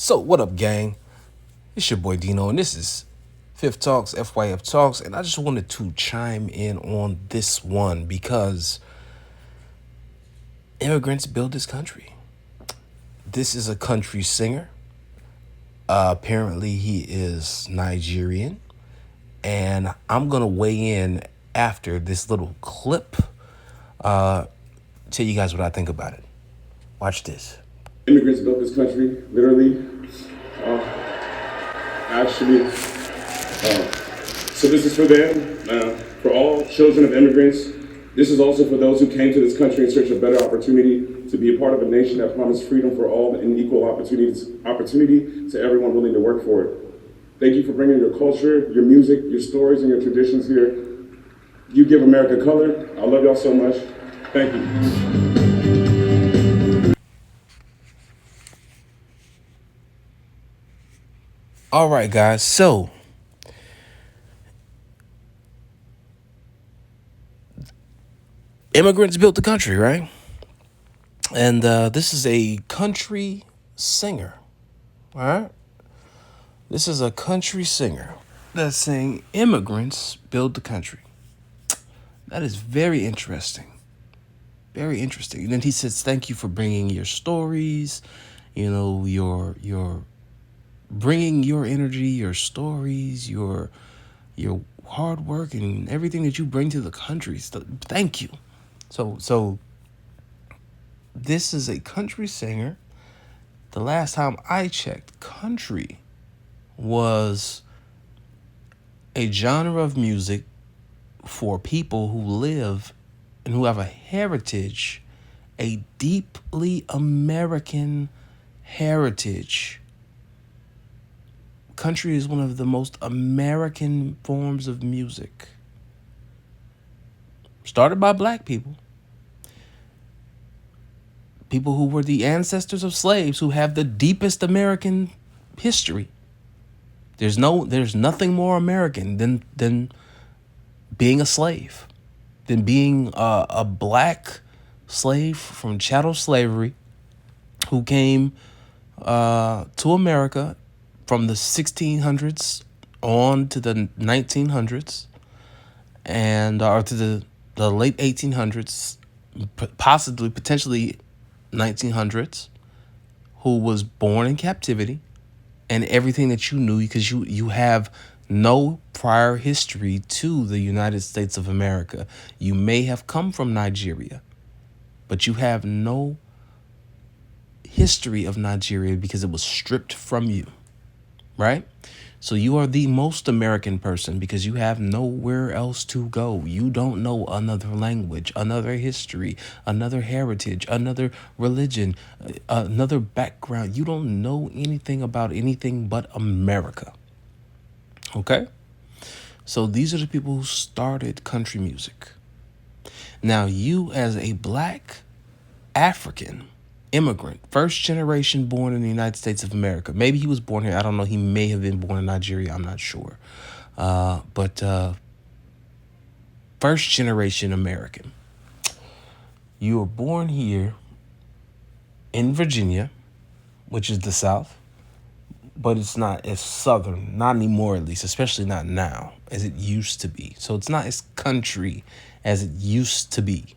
So, what up, gang? It's your boy Dino, and this is Fifth Talks, FYF Talks, and I just wanted to chime in on this one because immigrants build this country. This is a country singer. Apparently, he is Nigerian, and I'm gonna weigh in after this little clip. Tell you guys what I think about it. Watch this. Immigrants built this country, literally. Actually, so this is for them, for all children of immigrants. This is also for those who came to this country in search of better opportunity to be a part of a nation that promised freedom for all and equal opportunity to everyone willing to work for it. Thank you for bringing your culture, your music, your stories, and your traditions here. You give America color. I love y'all so much. Thank you. All right, guys. So, immigrants built the country, right? And this is a country singer. All right. This is a country singer that's saying immigrants build the country. That is very interesting. Very interesting. And then he says, "Thank you for bringing your stories, your bringing your energy, your stories, your hard work, and everything that you bring to the country. So, thank you." So this is a country singer. The last time I checked, country was a genre of music for people who live and who have a heritage, a deeply American heritage. Country is one of the most American forms of music. Started by black people. People who were the ancestors of slaves, who have the deepest American history. There's nothing more American than being a slave, than being a black slave from chattel slavery who came to America from the 1600s on to the 1900s or to the late 1800s, potentially 1900s, who was born in captivity, and everything that you knew, because you have no prior history to the United States of America. You may have come from Nigeria, but you have no history of Nigeria because it was stripped from you, right? So you are the most American person because you have nowhere else to go. You don't know another language, another history, another heritage, another religion, another background. You don't know anything about anything but America. Okay? So these are the people who started country music. Now, you as a black African immigrant, first generation born in the United States of America. Maybe he was born here. I don't know. He may have been born in Nigeria. I'm not sure. But first generation American. You were born here in Virginia, which is the South, but it's not as southern, not anymore at least, especially not now as it used to be. So it's not as country as it used to be.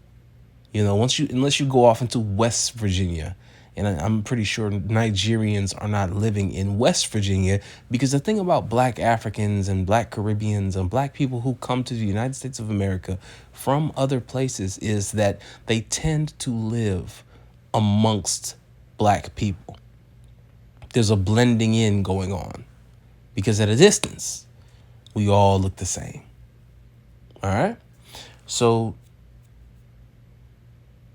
Unless you go off into West Virginia, and I'm pretty sure Nigerians are not living in West Virginia, because the thing about black Africans and black Caribbeans and black people who come to the United States of America from other places is that they tend to live amongst black people. There's a blending in going on because at a distance, we all look the same. All right? So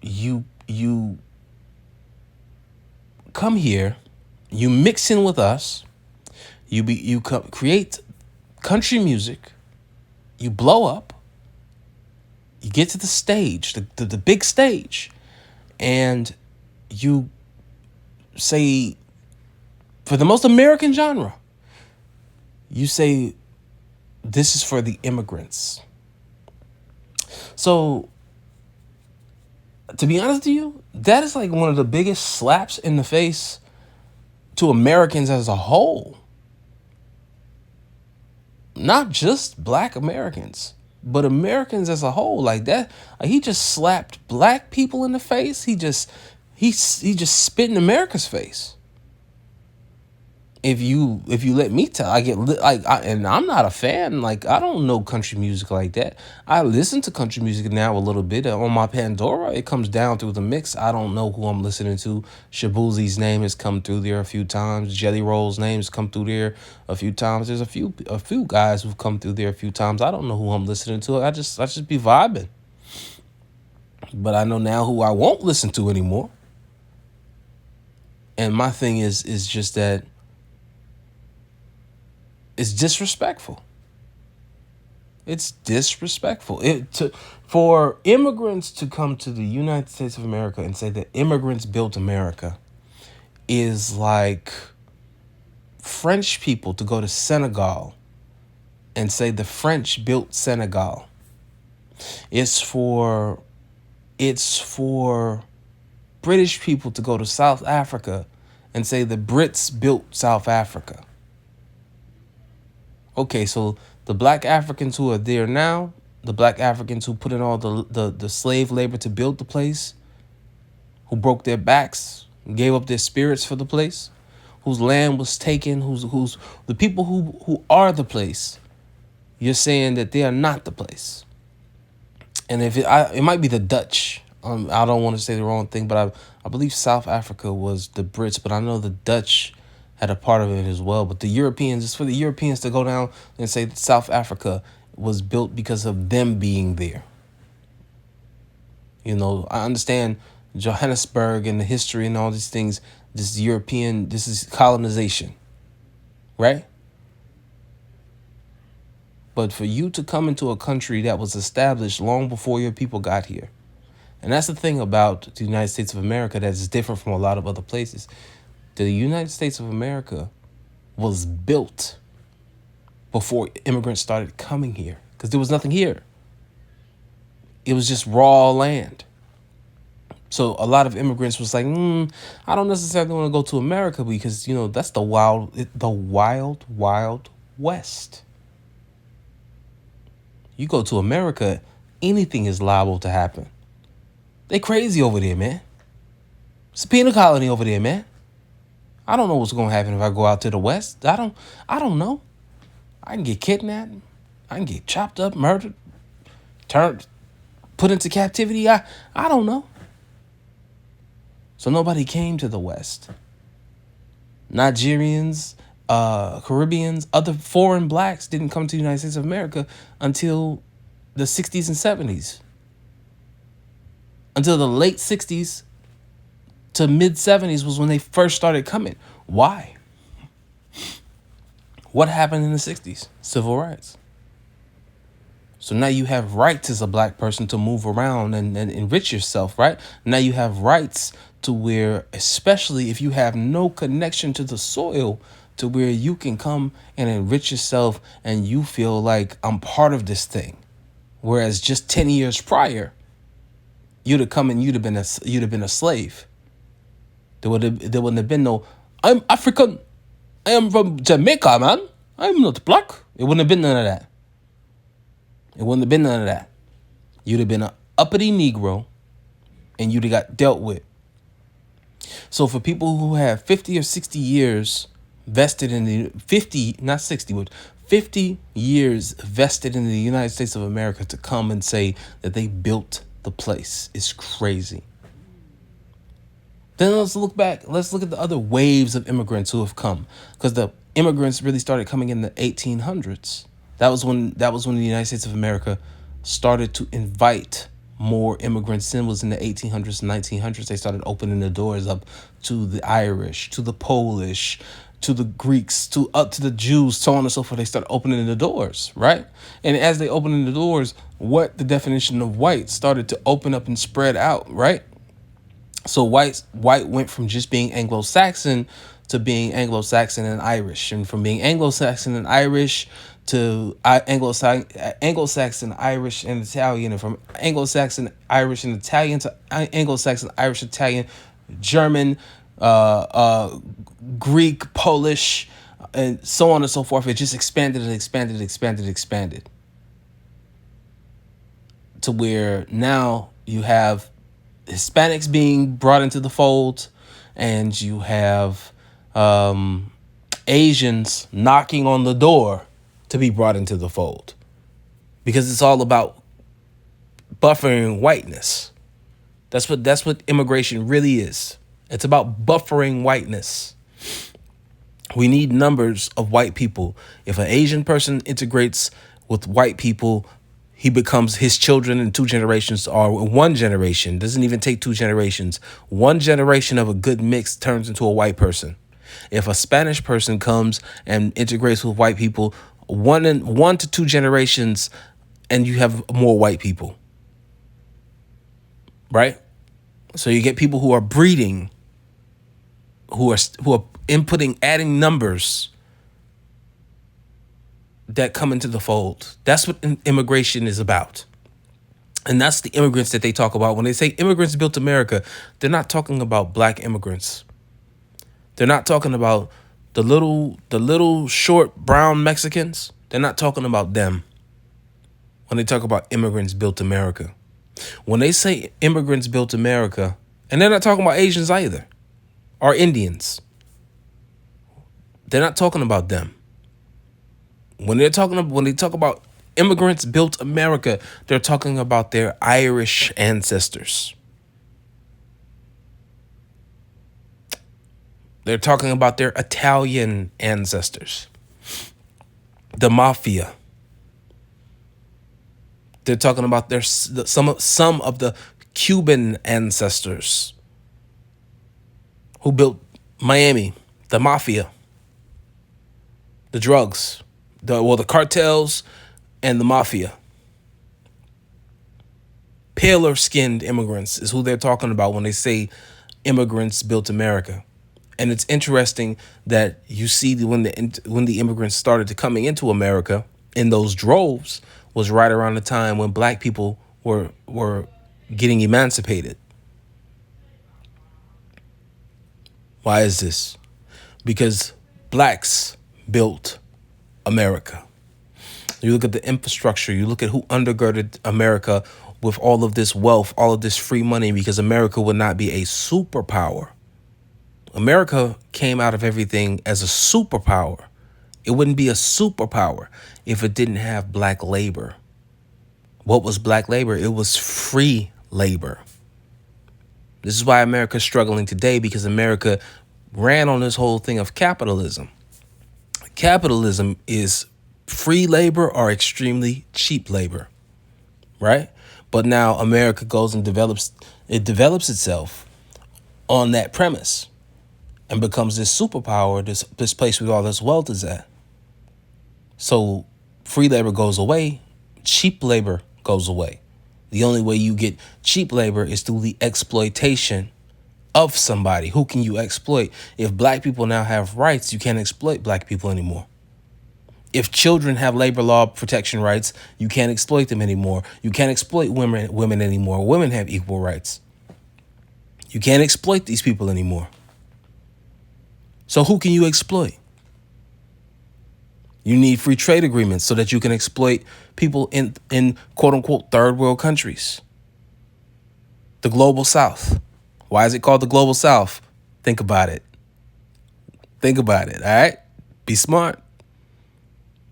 you come here, you mix in with us, create country music, you blow up, you get to the stage, the big stage, and you say, for the most American genre, you say, this is for the immigrants. So, to be honest with you, that is like one of the biggest slaps in the face to Americans as a whole, not just black Americans, but Americans as a whole. Like that, like he just slapped black people in the face. He just spit in America's face. If you let me tell, and I'm not a fan. Like, I don't know country music like that. I listen to country music now a little bit on my Pandora. It comes down through the mix. I don't know who I'm listening to. Shaboozey's name has come through there a few times. Jelly Roll's name has come through there a few times. There's a few guys who've come through there a few times. I don't know who I'm listening to. I just be vibing. But I know now who I won't listen to anymore. And my thing is just that it's disrespectful. It's disrespectful. For immigrants to come to the United States of America and say that immigrants built America is like French people to go to Senegal and say the French built Senegal. It's for British people to go to South Africa and say the Brits built South Africa. Okay, so the black Africans who are there now, the black Africans who put in all the slave labor to build the place, who broke their backs, gave up their spirits for the place, whose land was taken, who's the people who are the place, you're saying that they are not the place. And if it might be the Dutch. I don't want to say the wrong thing, but I believe South Africa was the Brits, but I know the Dutch had a part of it as well. But the Europeans, it's for the Europeans to go down and say that South Africa was built because of them being there. I understand Johannesburg and the history and all these things. This is colonization, right? But for you to come into a country that was established long before your people got here, and that's the thing about the United States of America that is different from a lot of other places. The United States of America was built before immigrants started coming here because there was nothing here. It was just raw land. So a lot of immigrants was like, I don't necessarily want to go to America because, that's the wild, wild west. You go to America, anything is liable to happen. They crazy over there, man. It's a penal colony over there, man. I don't know what's gonna happen if I go out to the west. I don't know. I can get kidnapped. I can get chopped up, murdered, put into captivity. I don't know. So nobody came to the west. Nigerians, Caribbeans, other foreign blacks didn't come to the United States of America until the 60s and 70s. Until the late 60s to mid 70s was when they first started coming. Why? What happened in the 60s? Civil rights. So now you have rights as a black person to move around and enrich yourself, right? Now you have rights to where, especially if you have no connection to the soil, to where you can come and enrich yourself and you feel like I'm part of this thing. Whereas just 10 years prior, you'd have come and you'd have been a slave. There wouldn't have been no, I'm African. I am from Jamaica, man. I'm not black. It wouldn't have been none of that. You'd have been an uppity Negro and you'd have got dealt with. So for people who have 50 or 60 years vested in the 50, not 60, but 50 years vested in the United States of America to come and say that they built the place is crazy. Then let's look back. Let's look at the other waves of immigrants who have come, because the immigrants really started coming in the 1800s. That was when the United States of America started to invite more immigrants in. Was in the 1800s and 1900s. They started opening the doors up to the Irish, to the Polish, to the Greeks, to the Jews, so on and so forth. They started opening the doors, right? And as they opened the doors, what the definition of white started to open up and spread out, right? So white went from just being Anglo-Saxon to being Anglo-Saxon and Irish, and from being Anglo-Saxon and Irish to Anglo-Saxon, Irish, and Italian, and from Anglo-Saxon, Irish, and Italian to Anglo-Saxon, Irish, Italian, German, Greek, Polish, and so on and so forth. It just expanded and expanded and expanded and expanded to where now you have Hispanics being brought into the fold, and you have Asians knocking on the door to be brought into the fold, because it's all about buffering whiteness. That's what immigration really is. It's about buffering whiteness. We need numbers of white people. If an Asian person integrates with white people, he becomes his children in 2 generations, or 1 generation. Doesn't even take 2 generations. 1 generation of a good mix turns into a white person. If a Spanish person comes and integrates with white people, 1 to 2 generations, and you have more white people. Right? So you get people who are breeding, who are inputting, adding numbers that come into the fold. That's what immigration is about. And that's the immigrants that they talk about. When they say immigrants built America, they're not talking about black immigrants. They're not talking about the little short brown Mexicans. They're not talking about them when they talk about immigrants built America. When they say immigrants built America, and they're not talking about Asians either, or Indians. They're not talking about them. When they talk about immigrants built America, they're talking about their Irish ancestors. They're talking about their Italian ancestors. The mafia. They're talking about some of the Cuban ancestors who built Miami, the mafia, the drugs, the cartels, and the mafia. Paler skinned immigrants is who they're talking about when they say immigrants built America. And it's interesting that you see when the immigrants started coming into America in those droves was right around the time when black people were getting emancipated. Why is this? Because blacks built America. You look at the infrastructure, you look at who undergirded America with all of this wealth, all of this free money, because America would not be a superpower. America came out of everything as a superpower. It wouldn't be a superpower if it didn't have black labor. What was black labor? It was free labor. This is why America's struggling today, because America ran on this whole thing of capitalism. Capitalism is free labor or extremely cheap labor, right? But now America goes and develops itself on that premise and becomes this superpower, this place where all this wealth is at. So free labor goes away, cheap labor goes away. The only way you get cheap labor is through the exploitation of somebody. Who can you exploit? If black people now have rights, you can't exploit black people anymore. If children have labor law protection rights, you can't exploit them anymore. You can't exploit women anymore. Women have equal rights. You can't exploit these people anymore. So who can you exploit? You need free trade agreements so that you can exploit people in quote unquote third world countries. The global South. Why is it called the global South? Think about it. Think about it, all right? Be smart.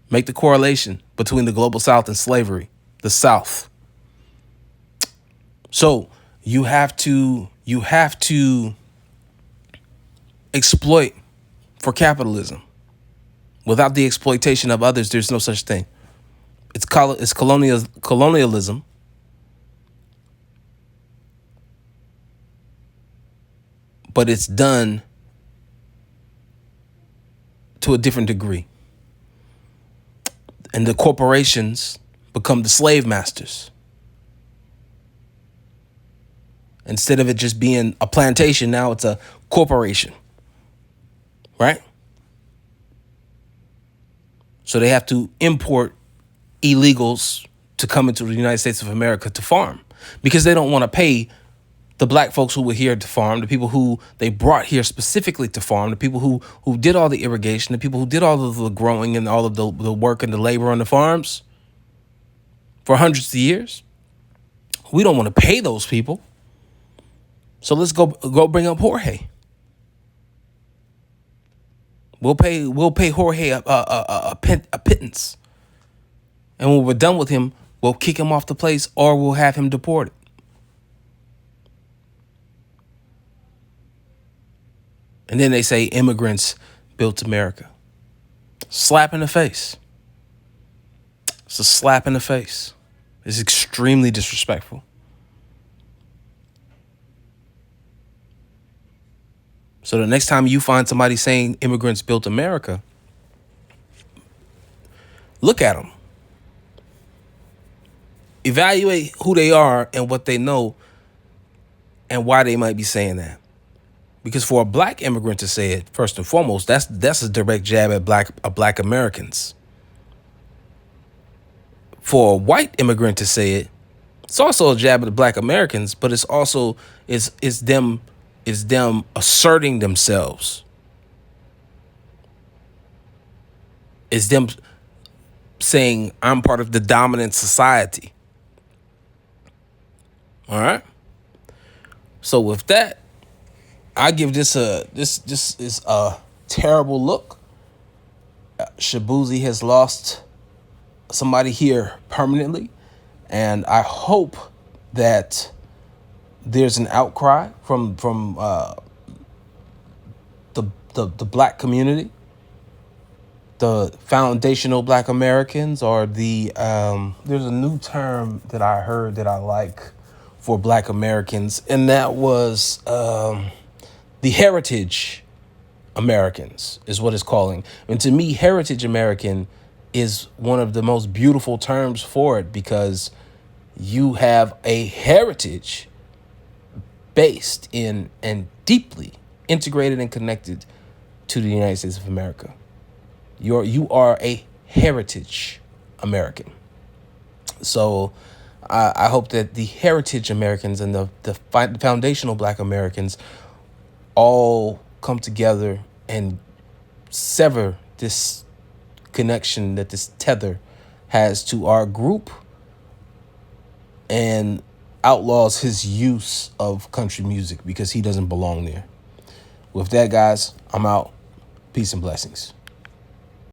Make the correlation between the global South and slavery, the South. So you have to exploit for capitalism. Without the exploitation of others, there's no such thing. It's colonialism. But it's done to a different degree. And the corporations become the slave masters. Instead of it just being a plantation, now it's a corporation. Right? So they have to import illegals to come into the United States of America to farm because they don't want to pay The black folks who were here to farm, the people who they brought here specifically to farm, the people who did all the irrigation, the people who did all of the growing and all of the work and the labor on the farms for hundreds of years. We don't want to pay those people. So let's go bring up Jorge. We'll pay Jorge a pittance. And when we're done with him, we'll kick him off the place or we'll have him deported. And then they say immigrants built America. Slap in the face. It's a slap in the face. It's extremely disrespectful. So the next time you find somebody saying immigrants built America, look at them. Evaluate who they are and what they know and why they might be saying that. Because for a black immigrant to say it, first and foremost, that's a direct jab at black Americans. For a white immigrant to say it, it's also a jab at the black Americans, but it's also it's them asserting themselves. It's them saying I'm part of the dominant society. All right. So with that, I give this is a terrible look. Shaboozey has lost somebody here permanently, and I hope that there's an outcry from the black community, the foundational black Americans, or the there's a new term that I heard that I like for black Americans, and that was the heritage Americans is what it's calling. And to me, heritage American is one of the most beautiful terms for it, because you have a heritage based in and deeply integrated and connected to the United States of America. You are a heritage American. So I hope that the heritage Americans and the foundational black Americans all come together and sever this connection that this tether has to our group and outlaws his use of country music because he doesn't belong there. With that, guys, I'm out. Peace and blessings.